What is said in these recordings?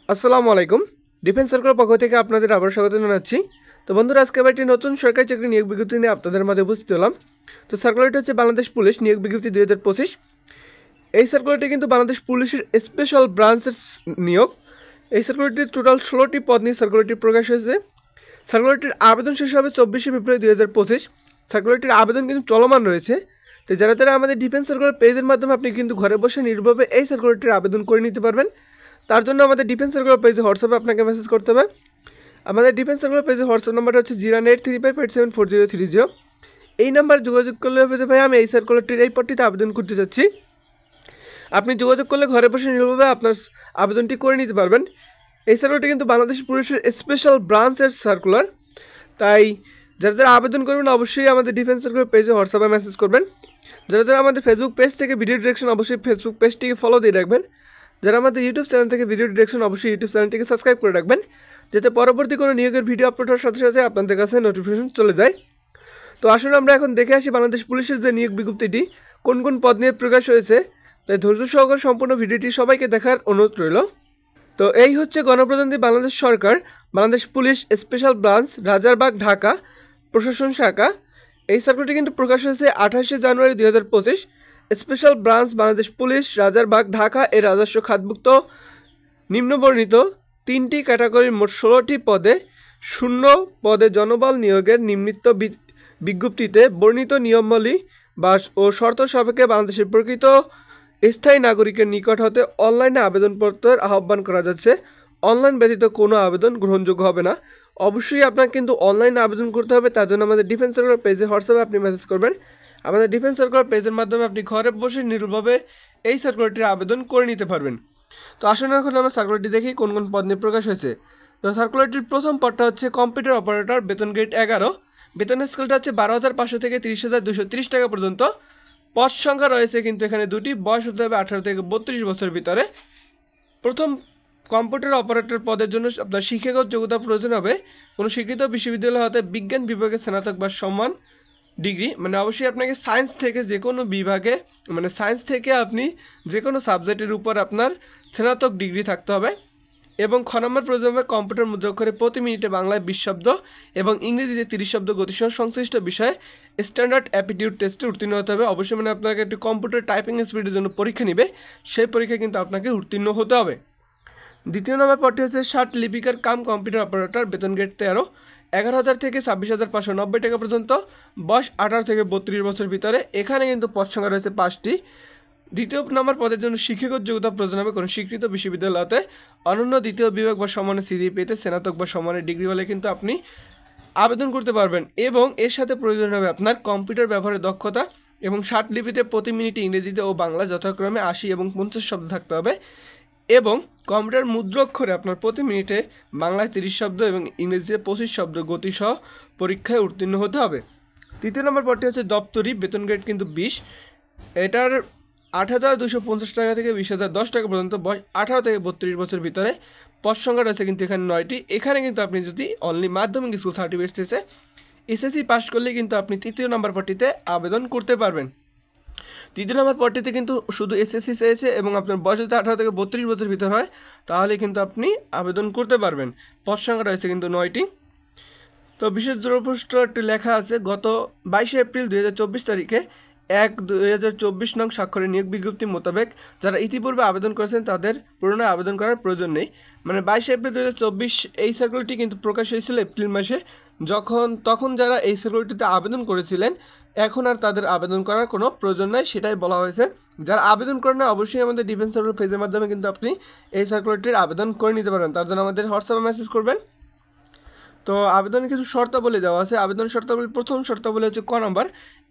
আসসালামু আলাইকুম। ডিফেন্স সার্কেলের পক্ষ থেকে আপনাদের আবার স্বাগত জানাচ্ছি। তো বন্ধুরা, আজকে আবার একটি নতুন সরকারি চাকরি নিয়োগ বিজ্ঞপ্তি নিয়ে আপনাদের মাঝে উপস্থিত হলাম। তো সার্কুলারটি হচ্ছে বাংলাদেশ পুলিশ নিয়োগ বিজ্ঞপ্তি 2025। এই সার্কুলারটি কিন্তু বাংলাদেশ পুলিশের স্পেশাল ব্রাঞ্চের নিয়োগ। এই সার্কুলারটির টোটাল 16টি পদ নিয়ে সার্কুলারটি প্রকাশ হয়েছে। সার্কুলারটির আবেদন শেষ হবে 24শে ফেব্রুয়ারি 2025। সার্কুলারটির আবেদন কিন্তু চলমান রয়েছে। তো যারা যারা আমাদের ডিফেন্স সার্কুলার পেজের মাধ্যমে আপনি কিন্তু ঘরে বসে নির্ভরভাবে এই সার্কুলারটির আবেদন করে নিতে পারবেন। তার জন্য আমাদের ডিফেন্স সার্কুলার পেজে হোয়াটসঅ্যাপে আপনাকে মেসেজ করতে হবে। আমাদের ডিফেন্স সার্কুলার পেজে হোয়াটসঅ্যাপ নাম্বারটা হচ্ছে 09835874030। এই নাম্বার যোগাযোগ করলে হবে যে ভাই আমি এই সার্কুলারটির এই পদটিতে আবেদন করতে চাচ্ছি। আপনি যোগাযোগ করলে ঘরে বসে নির্ভরভাবে আপনার আবেদনটি করে নিতে পারবেন। এই সার্কুলারটি কিন্তু বাংলাদেশ পুলিশের স্পেশাল ব্রাঞ্চের সার্কুলার। তাই যারা যারা আবেদন করবেন অবশ্যই আমাদের ডিফেন্স সার্কুলার পেজে হোয়াটসঅ্যাপে মেসেজ করবেন। যারা যারা আমাদের ফেসবুক পেজ থেকে ভিডিও ডিরেকশন অবশ্যই ফেসবুক পেজটিকে ফলো দিয়ে রাখবেন। যারা আমাদের ইউটিউব চ্যানেল থেকে ভিডিও ডিরেকশন অবশ্যই ইউটিউব চ্যানেলটিকে সাবস্ক্রাইব করে রাখবেন, যাতে পরবর্তী কোনো নিয়োগের ভিডিও আপলোড হওয়ার সাথে সাথে আপনাদের কাছে নোটিফিকেশন চলে যায়। তো আসুন আমরা এখন দেখে আসি বাংলাদেশ পুলিশের যে নিয়োগ বিজ্ঞপ্তিটি কোন কোন পদ নিয়ে প্রকাশ হয়েছে। তাই ধৈর্য সহকারে সম্পূর্ণ ভিডিওটি সবাইকে দেখার অনুরোধ রইল। তো এই হচ্ছে গণপ্রজাতন্ত্রী বাংলাদেশ সরকার Bangladesh police special branch Rajarbagh Dhaka প্রশাসন শাখা। এই সার্কুলারটি কিন্তু প্রকাশ হয়েছে 28শে জানুয়ারি 2025। Special branch Bangladesh police Rajarbagh Dhaka এর রাজস্ব খাতভুক্ত নিম্নবর্ণিত 3টি ক্যাটাগরির মোট 16টি পদে শূন্য পদে জনবল নিয়োগের নিম্নিত বিজ্ঞপ্তিতে বর্ণিত নিয়মাবলী ও শর্ত সাপেক্ষে বাংলাদেশের প্রকৃত স্থায়ী নাগরিকের নিকট হতে অনলাইনে আবেদনপত্রের আহ্বান করা যাচ্ছে। অনলাইন ব্যতীত কোনো আবেদন গ্রহণযোগ্য হবে না। অবশ্যই আপনাকে কিন্তু অনলাইনে আবেদন করতে হবে। তার জন্য আমাদের ডিফেন্স সার্কুলার পেজে হোয়াটসঅ্যাপে আপনি মেসেজ করবেন। আমাদের ডিফেন্স সার্কুলার পেজের মাধ্যমে আপনি ঘরে বসে নির্ভুলভাবে এই সার্কুলারটির আবেদন করে নিতে পারবেন। তো আসুন এখন আমরা সার্কুলারটি দেখি কোন কোন পদ নিয়ে প্রকাশ হয়েছে। তো সার্কুলারটির প্রথম পদটা হচ্ছে কম্পিউটার অপারেটর, বেতন গ্রেড 11। বেতনের স্কেলটা হচ্ছে 12,500 থেকে 30,230 টাকা পর্যন্ত। পদ সংখ্যা রয়েছে কিন্তু এখানে দুটি। বয়স হতে হবে 18 থেকে 32 বছর ভিতরে। প্রথম কম্পিউটার অপারেটর পদের জন্য আপনার শিক্ষাগত যোগ্যতা প্রয়োজন হবে কোনো স্বীকৃত বিশ্ববিদ্যালয় হতে বিজ্ঞান বিভাগে স্নাতক বা সমান ডিগ্রি, মানে অবশ্যই আপনাকে সায়েন্স থেকে যে কোনো বিভাগে, মানে সায়েন্স থেকে আপনি যে কোনো সাবজেক্টের উপর আপনার স্নাতক ডিগ্রি থাকতে হবে। এবং খ নম্বর প্রয়োজন হবে কম্পিউটার মুদ্রাক্ষরে প্রতি মিনিটে বাংলায় 20 শব্দ এবং ইংরেজিতে 30 শব্দ গতিসহ সংশ্লিষ্ট বিষয়ে স্ট্যান্ডার্ড অ্যাপটিটিউড টেস্টে উত্তীর্ণ হতে হবে। অবশ্যই মানে আপনাকে একটি কম্পিউটার টাইপিং স্পিডের জন্য পরীক্ষা নেবে, সেই পরীক্ষায় কিন্তু আপনাকে উত্তীর্ণ হতে হবে। দ্বিতীয় নম্বর পদটি হচ্ছে 60 লিপিকার কাম কম্পিউটার অপারেটর, বেতন গ্রেড 13, 11,000 থেকে 26,590 টাকা পর্যন্ত। বয়স 18 থেকে 32 বছর ভিতরে। এখানে কিন্তু পদ সংখ্যা রয়েছে 5টি। দ্বিতীয় নম্বর পদের জন্য শিক্ষাগত যোগ্যতা প্রয়োজন হবে কোনো স্বীকৃত বিশ্ববিদ্যালয়তে অনন্য দ্বিতীয় বিভাগ বা সমানের সিজিপিএতে স্নাতক বা সমানের ডিগ্রি হলে কিন্তু আপনি আবেদন করতে পারবেন। এবং এর সাথে প্রয়োজন হবে আপনার কম্পিউটার ব্যবহারের দক্ষতা এবং 60 লিপিতে প্রতি মিনিটে ইংরেজিতে ও বাংলা যথাক্রমে 80 এবং 50 শব্দ থাকতে হবে। এবং কম্পিউটার মুদ্রাক্ষরে আপনার প্রতি মিনিটে বাংলায় 30 শব্দ এবং ইংরেজিতে 25 শব্দ গতিসহ পরীক্ষায় উত্তীর্ণ হতে হবে। তৃতীয় নম্বর পদটি হচ্ছে দপ্তরি, বেতন গ্রেড কিন্তু 20। এটার 8,250 টাকা থেকে 20,010 টাকা পর্যন্ত। বয়স 18 থেকে 32 বছর ভিতরে। পদ সংখ্যা রয়েছে কিন্তু এখানে 9টি। এখানে কিন্তু আপনি যদি অনলি মাধ্যমিক স্কুল সার্টিফিকেট থেকে এসএসসি পাস করলে কিন্তু আপনি তৃতীয় নম্বর পদটিতে আবেদন করতে পারবেন। তৃতীয় নম্বর পদটিতে কিন্তু শুধু এসএসসি চেয়েছে এবং আপনার বয়স যদি 18 থেকে 32 বছর ভিতর হয় তাহলে কিন্তু আপনি আবেদন করতে পারবেন। পদ সংখ্যা রয়েছে কিন্তু 9টি। তো বিশেষ দ্রব্যপৃষ্ঠটি লেখা আছে গত 22শে এপ্রিল 2024 তারিখে 1/2024 নং স্বাক্ষরে নিয়োগ বিজ্ঞপ্তি মোতাবেক যারা ইতিপূর্বে আবেদন করেছেন তাদের পুনরায় আবেদন করার প্রয়োজন নেই। মানে 22শে এপ্রিল 2024 এই সার্কুলারটি কিন্তু প্রকাশ হয়েছিল এপ্রিল মাসে। তখন যারা এই সার্কুলারটিতে আবেদন করেছিলেন এখন আর তাদের আবেদন করার কোনো প্রয়োজন নাই, সেটাই বলা হয়েছে। যারা আবেদন করেন না অবশ্যই আমাদের ডিফেন্স সার্কুলার পেজের মাধ্যমে কিন্তু আপনি এই সার্কুলারটির আবেদন করে নিতে পারেন। তার জন্য আমাদের হোয়াটসঅ্যাপে মেসেজ করবেন। তো আবেদনের কিছু শর্তাবলী দেওয়া আছে। আবেদন শর্তাবলী প্রথম শর্তাবলী হচ্ছে ক নম্বর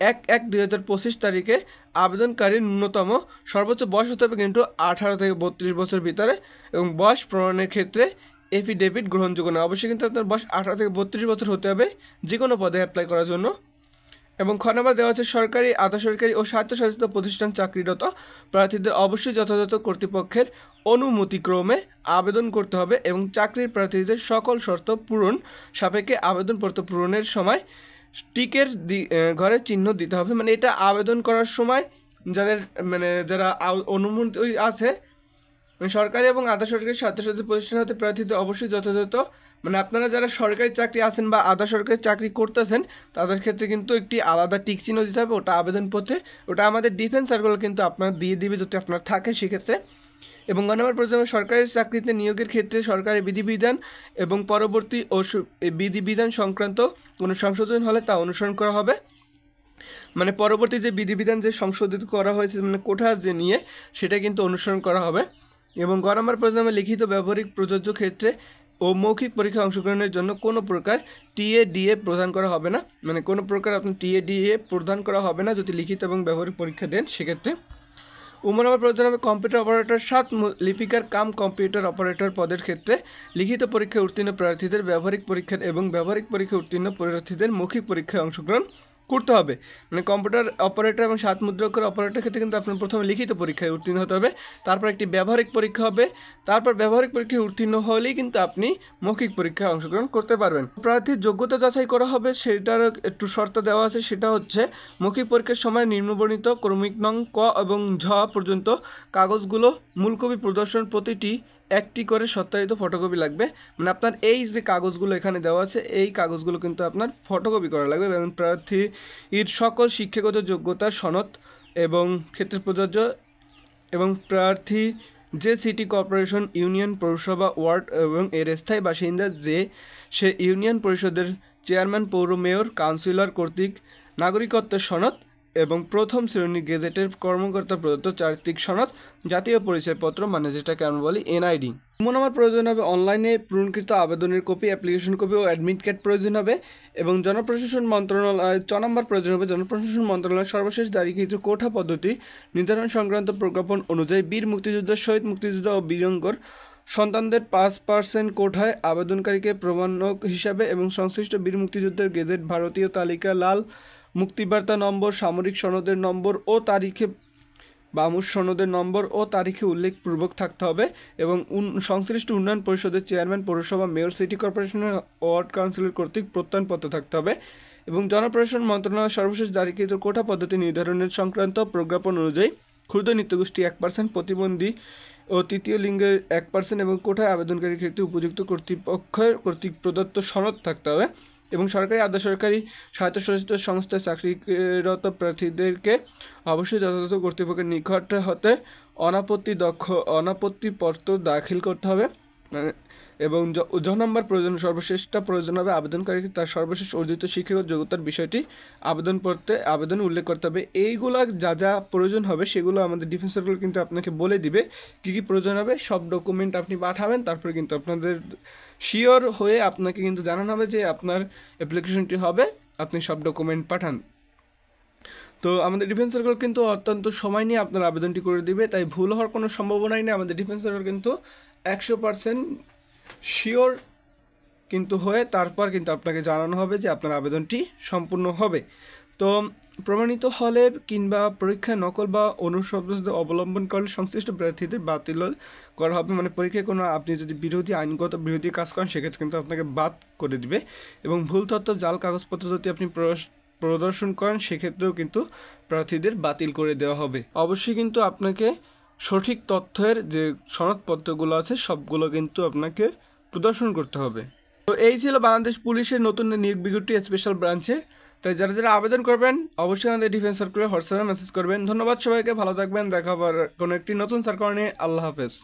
1/1/2025 তারিখে আবেদনকারীর ন্যূনতম সর্বোচ্চ বয়স হতে হবে কিন্তু 18 থেকে 32 বছর ভিতরে এবং বয়স প্রমাণের ক্ষেত্রে এফিডেভিট গ্রহণযোগ্য না। অবশ্যই কিন্তু আপনার বয়স 18 থেকে 32 বছর হতে হবে যে কোনো পদে অ্যাপ্লাই করার জন্য। এবং খ নম্বর দেওয়া আছে সরকারি আধা সরকারি ও স্বায়ত্তশাসিত প্রতিষ্ঠান চাকরিরত প্রার্থীদের অবশ্যই যথাযথ কর্তৃপক্ষের অনুমতিক্রমে আবেদন করতে হবে এবং চাকরির প্রার্থীদের সকল শর্ত পূরণ সাপেক্ষে আবেদনপত্র পূরণের সময় টিকের ঘরে চিহ্ন দিতে হবে। মানে এটা আবেদন করার সময় যারা অনুমতি আছে মানে সরকারি এবং আধা সরকারি স্বায়ত্তশাসিত প্রতিষ্ঠান হতে প্রার্থীদের অবশ্যই যথাযথ মানে আপনারা যারা সরকারি চাকরি আছেন বা আধা সরকারি চাকরি করতেছেন তাদের ক্ষেত্রে কিন্তু একটি আলাদা টিক চিহ্ন দিতে হবে, ওটা আবেদনপত্রে, ওটা আমাদের ডিফেন্স সার্কেল কিন্তু আপনার দিয়ে দিবে যদি আপনার থাকে সেক্ষেত্রে। এবং 9 নম্বর প্রশ্ন, সরকারি চাকরিতে নিয়োগের ক্ষেত্রে সরকারি বিধিবিধান এবং পরবর্তী ও বিধিবিধান সংক্রান্ত কোনো সংশোধন হলে তা অনুসরণ করা হবে। মানে পরবর্তী যে বিধিবিধান যে সংশোধিত করা হয়েছে মানে কোঠা যে নিয়ে সেটা কিন্তু অনুসরণ করা হবে। এবং 10 নম্বর প্রশ্ন, লিখিত ব্যবহারিক প্রযোজ্য ক্ষেত্রে ও মৌখিক পরীক্ষায় অংশগ্রহণের জন্য কোনো প্রকার টিএডিএ প্রদান করা হবে না, মানে কোনো প্রকার আপনি টিএডিএ প্রদান করা হবে না যদি লিখিত এবং ব্যবহারিক পরীক্ষা দেন সেক্ষেত্রে। 19 নম্বর প্রয়োজন হবে কম্পিউটার অপারেটর 7 লিপিকার কাম কম্পিউটার অপারেটর পদের ক্ষেত্রে লিখিত পরীক্ষায় উত্তীর্ণ প্রার্থীদের ব্যবহারিক পরীক্ষার এবং ব্যবহারিক পরীক্ষায় উত্তীর্ণ প্রার্থীদের মৌখিক পরীক্ষায় অংশগ্রহণ করতে হবে। মানে কম্পিউটার অপারেটর এবং 7 মুদ্রাক্ষর অপারেটর ক্ষেত্রে কিন্তু আপনার প্রথমে লিখিত পরীক্ষায় উত্তীর্ণ হতে হবে, তারপর একটি ব্যবহারিক পরীক্ষা হবে, তারপর ব্যবহারিক পরীক্ষায় উত্তীর্ণ হলেই কিন্তু আপনি মৌখিক পরীক্ষায় অংশগ্রহণ করতে পারবেন। প্রার্থীর যোগ্যতা যাচাই করা হবে, সেটারও একটু শর্ত দেওয়া আছে, সেটা হচ্ছে মৌখিক পরীক্ষার সময় নিম্নবর্ণিত ক্রমিক নং ক এবং ঝ পর্যন্ত কাগজগুলো মূলকপি প্রদর্শন প্রতিটি একটি করে সত্যায়িত ফটোকপি লাগবে। মানে আপনার এই যে কাগজগুলো এখানে দেওয়া আছে এই কাগজগুলো কিন্তু আপনার ফটোকপি করা লাগবে এবং প্রার্থীর সকল শিক্ষাগত যোগ্যতার সনদ এবং ক্ষেত্রে প্রযোজ্য এবং প্রার্থী যে সিটি কর্পোরেশন ইউনিয়ন পৌরসভা ওয়ার্ড এবং এর স্থায়ী বাসিন্দা যে সে ইউনিয়ন পরিষদের চেয়ারম্যান পৌর মেয়র কাউন্সিলর কর্তৃক নাগরিকত্বের সনদ এবং প্রথম শ্রেণীর গেজেটের কর্মকর্তা প্রদত্ত চারিত্রিক সনদ জাতীয় পরিচয়পত্র মানে যেটাকে আমরা বলি এনআইডি। আমার প্রয়োজন হবে অনলাইনে পূরণকৃত আবেদনের কপি, অ্যাপ্লিকেশন কপি ও অ্যাডমিট কার্ড প্রয়োজন হবে। এবং জনপ্রশাসন মন্ত্রণালয় 6 নম্বর প্রয়োজন হবে জনপ্রশাসন মন্ত্রণালয়ের সর্বশেষ জারিকৃত কোঠা পদ্ধতি নির্ধারণ সংক্রান্ত প্রজ্ঞাপন অনুযায়ী বীর মুক্তিযোদ্ধা, শহীদ মুক্তিযোদ্ধা ও বীরঙ্গর সন্তানদের 5% কোঠায় আবেদনকারীকে প্রমাণক হিসাবে এবং সংশ্লিষ্ট বীর মুক্তিযুদ্ধের গেজেট ভারতীয় তালিকা লাল মুক্তিবার্তা নম্বর, সামরিক সনদের নম্বর ও তারিখে বামুস সনদের নম্বর ও তারিখে উল্লেখপূর্বক থাকতে হবে এবং সংশ্লিষ্ট উন্নয়ন পরিষদের চেয়ারম্যান, পৌরসভা, মেয়র, সিটি কর্পোরেশনের ওয়ার্ড কাউন্সিলর কর্তৃক প্রত্যয়নপত্র থাকতে হবে। এবং জনপ্রশাসন মন্ত্রণালয়ের সর্বশেষ জারিকৃত কোঠা পদ্ধতি নির্ধারণের সংক্রান্ত প্রজ্ঞাপন অনুযায়ী ক্ষুদ্র নৃত্যগোষ্ঠী 1%, প্রতিবন্ধী ও তৃতীয় লিঙ্গের 1% এবং কোঠায় আবেদনকারীর ক্ষেত্রে উপযুক্ত কর্তৃপক্ষের কর্তৃক প্রদত্ত সনদ থাকতে হবে। এবং সরকারি আধা সরকারি স্বায়ত্তশাসিত সংস্থায় চাকরিরত প্রার্থীদেরকে অবশ্যই যথাযথ কর্তৃপক্ষের নিকট হতে অনাপত্তিপত্র দাখিল করতে হবে। এবং নম্বর প্রয়োজন সর্বশেষটা প্রয়োজন হবে আবেদনকারীকে তার সর্বশেষ অর্জিত শিক্ষাগত যোগ্যতার বিষয়টি আবেদনে উল্লেখ করতে হবে। এইগুলা যা যা প্রয়োজন হবে সেগুলো আমাদের ডিফেন্স সার্কেল কিন্তু আপনাকে বলে দিবে কী কী প্রয়োজন হবে। সব ডকুমেন্ট আপনি পাঠাবেন, তারপরে কিন্তু আপনাদের শিওর হয়ে আপনাকে কিন্তু জানানো হবে যে আপনার অ্যাপ্লিকেশনটি হবে, আপনি সব ডকুমেন্ট পাঠান। তো আমাদের ডিফেন্স সার্কেল কিন্তু অত্যন্ত সময় নিয়ে আপনার আবেদনটি করে দিবে, তাই ভুল হওয়ার কোনো সম্ভাবনাই নেই। আমাদের ডিফেন্স সার্কেল কিন্তু 100% শিওর কিন্তু হয়ে তারপর কিন্তু আপনাকে জানানো হবে যে আপনার আবেদনটি সম্পূর্ণ হবে। তো প্রমাণিত হলে কিংবা পরীক্ষায় নকল বা অনুশব্দ অবলম্বন করলে সংশ্লিষ্ট প্রার্থীদের বাতিল করা হবে। মানে পরীক্ষায় কোনো আপনি যদি আইনগত বিরোধী কাজ করেন সেক্ষেত্রে কিন্তু আপনাকে বাদ করে দিবে। এবং ভুল তথ্য, জাল কাগজপত্র যদি আপনি প্রদর্শন করেন সেক্ষেত্রেও কিন্তু প্রার্থীদের বাতিল করে দেওয়া হবে। অবশ্যই কিন্তু আপনাকে সঠিক তথ্যের যে সনদপত্রগুলো আছে সবগুলো কিন্তু আপনাকে প্রদর্শন করতে হবে। তো এই ছিল বাংলাদেশ পুলিশের নতুন নিয়োগ বিজ্ঞপ্তি স্পেশাল ব্রাঞ্চের। তাই যারা যারা আবেদন করবেন অবশ্যই আমাদের ডিফেন্স সার্কেলে হোয়াটসঅ্যাপে মেসেজ করবেন। ধন্যবাদ সবাইকে, ভালো থাকবেন, দেখা আবার কোনো একটি নতুন সার্কেল নিয়ে। আল্লাহ হাফেজ।